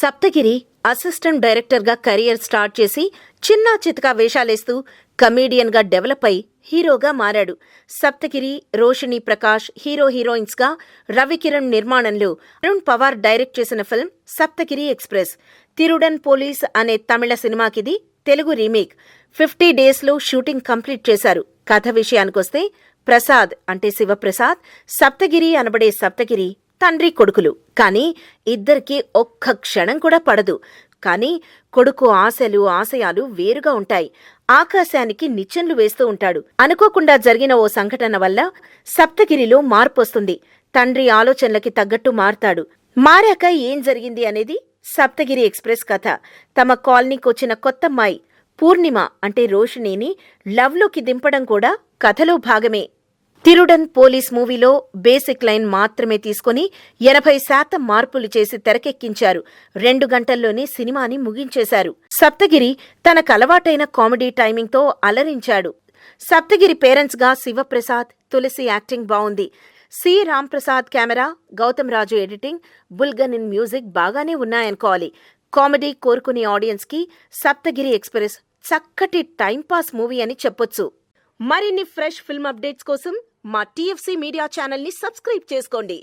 Saptagiri assistant డైరెక్టర్గా career start చేసి చిన్నా చితకా వేషాలేస్తూ కమేడియన్గా డెవలప్ అయి హీరోగా మారాడు. సప్తగిరి, రోషిణి ప్రకాష్ హీరోయిన్స్గా రవికిరణ్ నిర్మాణంలో అరుణ్ పవార్ డైరెక్ట్ చేసిన ఫిల్మ్ సప్తగిరి ఎక్స్ప్రెస్. తిరుడన్ పోలీస్ అనే తమిళ సినిమాకిది తెలుగు రీమేక్. 50 డేస్లో షూటింగ్ కంప్లీట్ చేశారు. కథ విషయానికొస్తే ప్రసాద్ అంటే శివప్రసాద్, సప్తగిరి అనబడే సప్తగిరి తండ్రి కొడుకులు. కానీ ఇద్దరికీ ఒక్క క్షణం కూడా పడదు. కానీ కొడుకు ఆశయాలు వేరుగా ఉంటాయి. ఆకాశానికి నిచ్చెనలు వేస్తూ ఉంటాడు. అనుకోకుండా జరిగిన ఓ సంఘటన వల్ల సప్తగిరిలో మార్పొస్తుంది. తండ్రి ఆలోచనలకి తగ్గట్టు మారతాడు. మారాక ఏం జరిగింది అనేది సప్తగిరి ఎక్స్ప్రెస్ కథ. తమ కాలనీకొచ్చిన కొత్తమ్మాయి పూర్ణిమ అంటే రోషిణిని లవ్లోకి దింపడం కూడా కథలో భాగమే. తిరుడన్ పోలీస్ మూవీలో బేసిక్ లైన్ మాత్రమే తీసుకుని 80% మార్పులు చేసి తెరకెక్కించారు. 2 గంటల్లోనే సినిమాని ముగించేశారు. సప్తగిరి తనకలవాటైన కామెడీ టైమింగ్తో అలరించాడు. సప్తగిరి పేరెంట్స్గా శివప్రసాద్, తులసి యాక్టింగ్ బావుంది. సి రాంప్రసాద్ కెమెరా, గౌతమ్ రాజు ఎడిటింగ్, బుల్గన్ మ్యూజిక్ బాగానే ఉన్నాయనుకోవాలి. కామెడీ కోరుకునే ఆడియన్స్కి సప్తగిరి ఎక్స్ప్రెస్ చక్కటి టైంపాస్ మూవీ అని చెప్పొచ్చు. మరిన్ని ఫ్రెష్ ఫిల్మ్ అప్డేట్స్ కోసం మా TFC మీడియా ఛానల్ని సబ్స్క్రైబ్ చేసుకోండి.